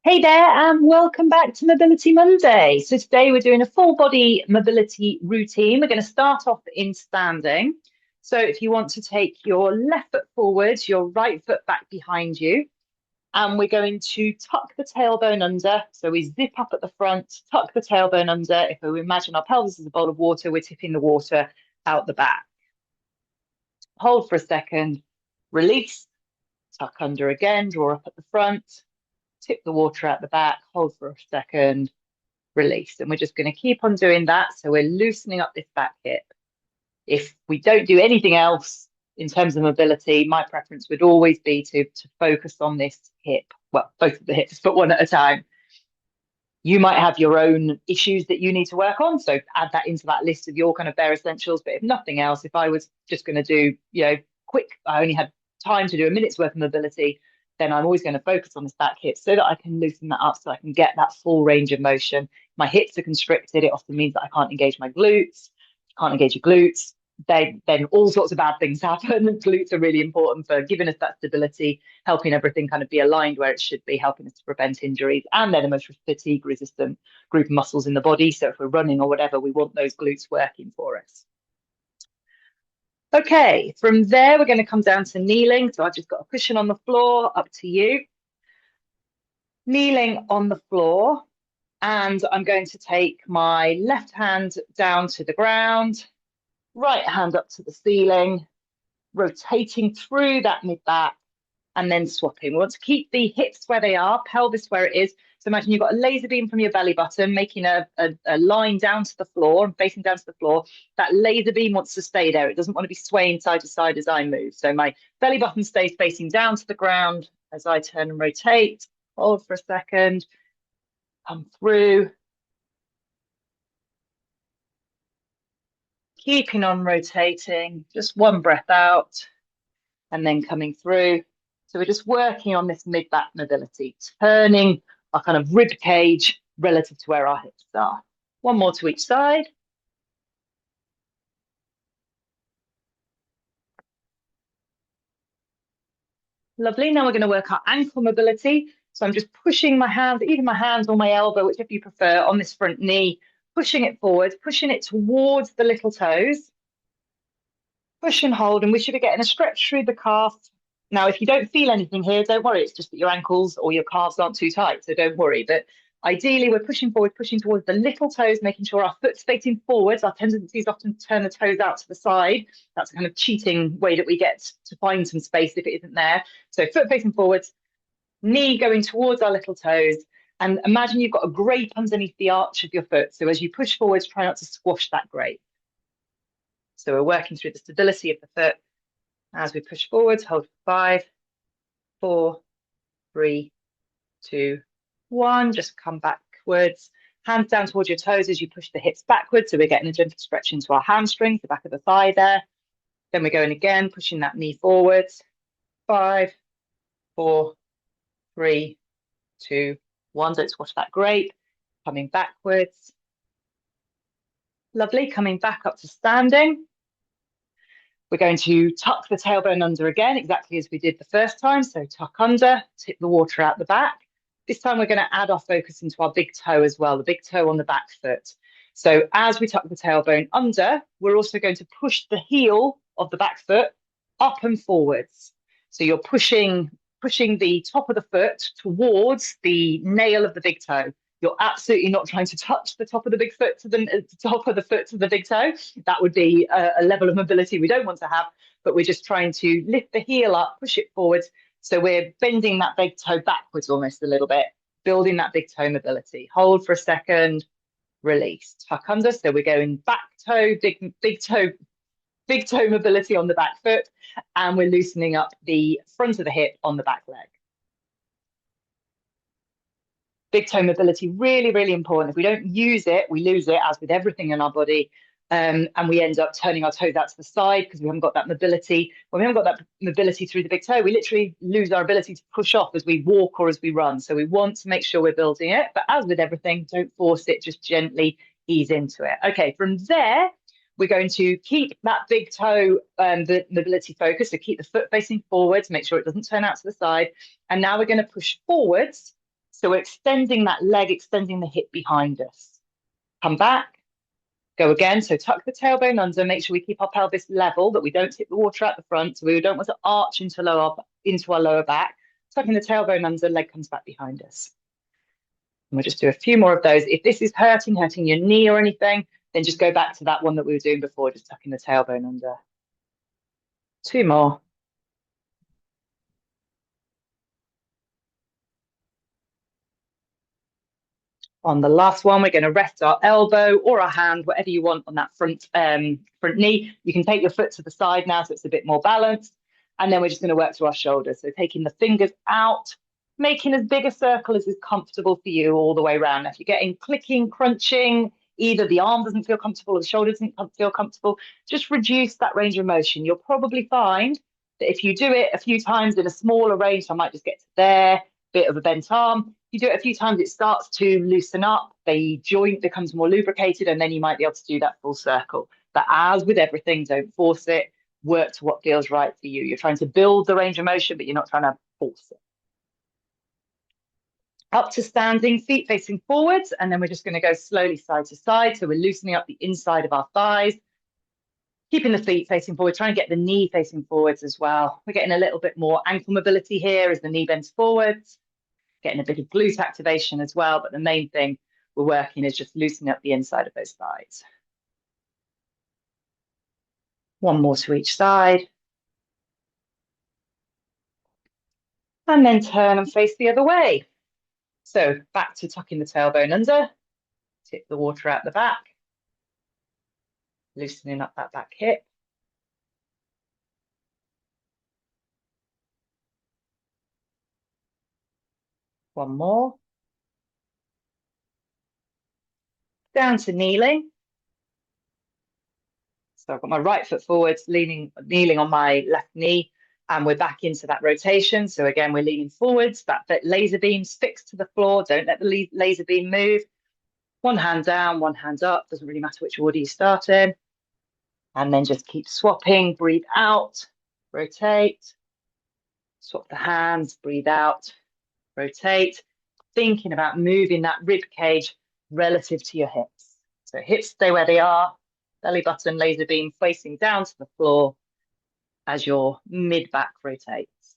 Hey there, and welcome back to Mobility Monday. So today we're doing a full body mobility routine. We're going to start off in standing. So if you want to take your left foot forward, your right foot back behind you, and we're going to tuck the tailbone under. So we zip up at the front, tuck the tailbone under. If we imagine our pelvis is a bowl of water, we're tipping the water out the back. Hold for a second, release, tuck under again, draw up at the front, tip the water out the back, hold for a second, release. And we're just going to keep on doing that. So we're loosening up this back hip. If we don't do anything else in terms of mobility, my preference would always be to focus on this hip. Well, both of the hips, but one at a time. You might have your own issues that you need to work on. So add that into that list of your kind of bare essentials. But if nothing else, if I was just going to do, quick, I only had time to do a minute's worth of mobility, then I'm always going to focus on this back hip so that I can loosen that up so I can get that full range of motion. My hips are constricted. It often means that I can't engage my glutes. Can't engage your glutes. Then all sorts of bad things happen. Glutes are really important for giving us that stability, helping everything kind of be aligned where it should be, helping us to prevent injuries. And they're the most fatigue resistant group of muscles in the body. So if we're running or whatever, we want those glutes working for us. Okay, from there, we're going to come down to kneeling. So I've just got a cushion on the floor, up to you. Kneeling on the floor, and I'm going to take my left hand down to the ground, right hand up to the ceiling, rotating through that mid back, and then swapping. We want to keep the hips where they are, pelvis where it is. So imagine you've got a laser beam from your belly button, making a line down to the floor and facing down to the floor. That laser beam wants to stay there. It doesn't want to be swaying side to side as I move. So my belly button stays facing down to the ground as I turn and rotate. Hold for a second, come through. Keeping on rotating, just one breath out and then coming through. So we're just working on this mid-back mobility, turning our kind of rib cage relative to where our hips are. One more to each side. Lovely. Now we're going to work our ankle mobility. So I'm just pushing my hands, either my hands or my elbow, whichever you prefer, on this front knee, pushing it forward, pushing it towards the little toes. Push and hold, and we should be getting a stretch through the calf. Now, if you don't feel anything here, don't worry. It's just that your ankles or your calves aren't too tight, so don't worry. But ideally, we're pushing forward, pushing towards the little toes, making sure our foot's facing forwards. Our tendency is often to turn the toes out to the side. That's a kind of cheating way that we get to find some space if it isn't there. So foot facing forwards, knee going towards our little toes. And imagine you've got a grape underneath the arch of your foot. So as you push forwards, try not to squash that grape. So we're working through the stability of the foot as we push forwards. Hold for 5, 4, 3, 2, 1. Just come backwards. Hands down towards your toes as you push the hips backwards. So we're getting a gentle stretch into our hamstrings, the back of the thigh there. Then we're going again, pushing that knee forwards. 5, 4, 3, 2, 1. Don't squash that grape. Coming backwards. Lovely. Coming back up to standing. We're going to tuck the tailbone under again, exactly as we did the first time. So tuck under, tip the water out the back. This time we're going to add our focus into our big toe as well, the big toe on the back foot. So as we tuck the tailbone under, we're also going to push the heel of the back foot up and forwards. So you're pushing the top of the foot towards the nail of the big toe. You're absolutely not trying to touch the top of the big foot to the top of the foot to the big toe. That would be a level of mobility we don't want to have, but we're just trying to lift the heel up, push it forwards. So we're bending that big toe backwards almost a little bit, building that big toe mobility. Hold for a second, release, tuck under. So we're going back toe, big toe mobility on the back foot, and we're loosening up the front of the hip on the back leg. Big toe mobility, really, really important. If we don't use it, we lose it, as with everything in our body. And we end up turning our toes out to the side because we haven't got that mobility. When we haven't got that mobility through the big toe, we literally lose our ability to push off as we walk or as we run. So we want to make sure we're building it. But as with everything, don't force it, just gently ease into it. Okay, from there, we're going to keep that big toe, the mobility focus, so keep the foot facing forwards, make sure it doesn't turn out to the side. And now we're going to push forwards, So we're extending that leg, extending the hip behind us. Come back, go again. So tuck the tailbone under, make sure we keep our pelvis level, that we don't tip the water out the front. So we don't want to arch into our lower back. Tucking the tailbone under, leg comes back behind us. And we'll just do a few more of those. If this is hurting your knee or anything, then just go back to that one that we were doing before, just tucking the tailbone under. 2 more. On the last one, we're going to rest our elbow or our hand, whatever you want, on that front knee. You can take your foot to the side now so it's a bit more balanced. And then we're just going to work through our shoulders. So taking the fingers out, making as big a circle as is comfortable for you all the way around. Now, if you're getting clicking, crunching, either the arm doesn't feel comfortable or the shoulder doesn't feel comfortable, just reduce that range of motion. You'll probably find that if you do it a few times in a smaller range, I might just get to there, bit of a bent arm. You do it a few times, it starts to loosen up, the joint becomes more lubricated, and then you might be able to do that full circle. But as with everything, don't force it. Work to what feels right for you. You're trying to build the range of motion, but you're not trying to force it. Up to standing, feet facing forwards, and then we're just going to go slowly side to side. So we're loosening up the inside of our thighs, keeping the feet facing forward, trying to get the knee facing forwards as well. We're getting a little bit more ankle mobility here as the knee bends forwards, getting a bit of glute activation as well. But the main thing we're working is just loosening up the inside of those thighs. One more to each side. And then turn and face the other way. So back to tucking the tailbone under, tip the water out the back, loosening up that back hip. One more. Down to kneeling. So I've got my right foot forwards, kneeling on my left knee, and we're back into that rotation. So again, we're leaning forwards, that laser beam's fixed to the floor. Don't let the laser beam move. One hand down, one hand up. Doesn't really matter which order you start in. And then just keep swapping, breathe out, rotate, swap the hands, breathe out, rotate, thinking about moving that rib cage relative to your hips. So hips stay where they are, belly button, laser beam facing down to the floor as your mid-back rotates.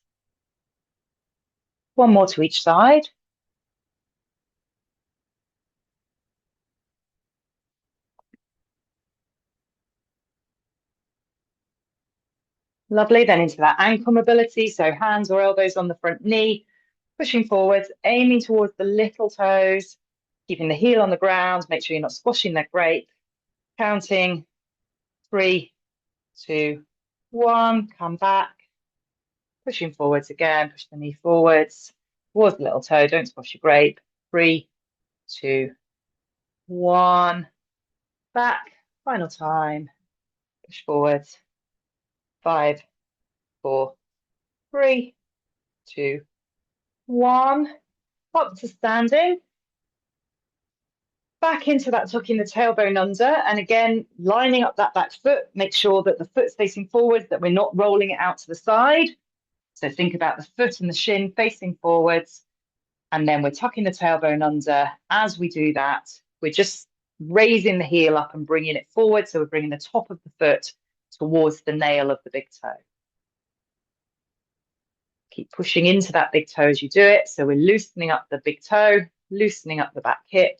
One more to each side. Lovely, then into that ankle mobility. So hands or elbows on the front knee, pushing forwards, aiming towards the little toes, keeping the heel on the ground. Make sure you're not squashing that grape. Counting 3, 2, 1. Come back. Pushing forwards again. Push the knee forwards towards the little toe. Don't squash your grape. 3, 2, 1. Back. Final time. Push forwards. 5, 4, 3, 2, 1. Up to standing. Back into that tucking the tailbone under, and again lining up that back foot. Make sure that the foot's facing forward, that we're not rolling it out to the side. So think about the foot and the shin facing forwards, and then we're tucking the tailbone under. As we do that, we're just raising the heel up and bringing it forward. So we're bringing the top of the foot towards the nail of the big toe. Keep pushing into that big toe as you do it. So we're loosening up the big toe, loosening up the back hip.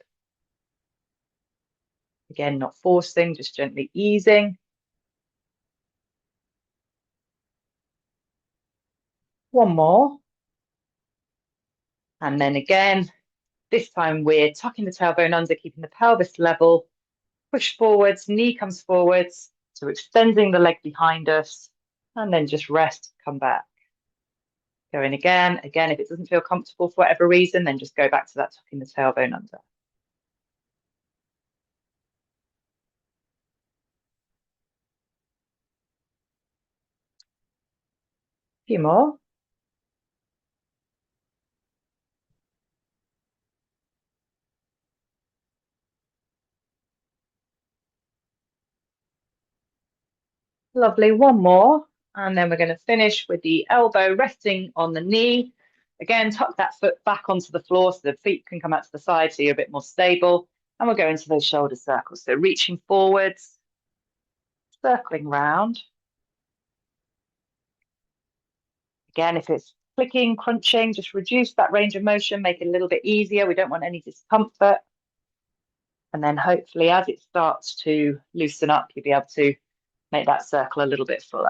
Again, not forcing, just gently easing. One more. And then again, this time we're tucking the tailbone under, keeping the pelvis level. Push forwards, knee comes forwards. So extending the leg behind us. And then just rest, come back. Going again. Again, if it doesn't feel comfortable for whatever reason, then just go back to that tucking the tailbone under. A few more. Lovely, one more. And then we're going to finish with the elbow resting on the knee. Again, tuck that foot back onto the floor so the feet can come out to the side so you're a bit more stable. And we'll go into those shoulder circles. So reaching forwards, circling round. Again, if it's clicking, crunching, just reduce that range of motion, make it a little bit easier. We don't want any discomfort. And then hopefully as it starts to loosen up, you'll be able to make that circle a little bit fuller.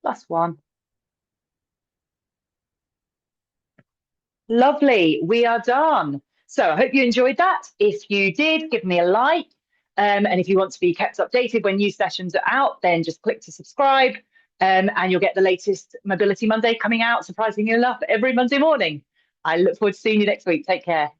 Plus one. Lovely, we are done. So I hope you enjoyed that. If you did, give me a like. And if you want to be kept updated when new sessions are out, then just click to subscribe and you'll get the latest Mobility Monday coming out, surprisingly enough, every Monday morning. I look forward to seeing you next week. Take care.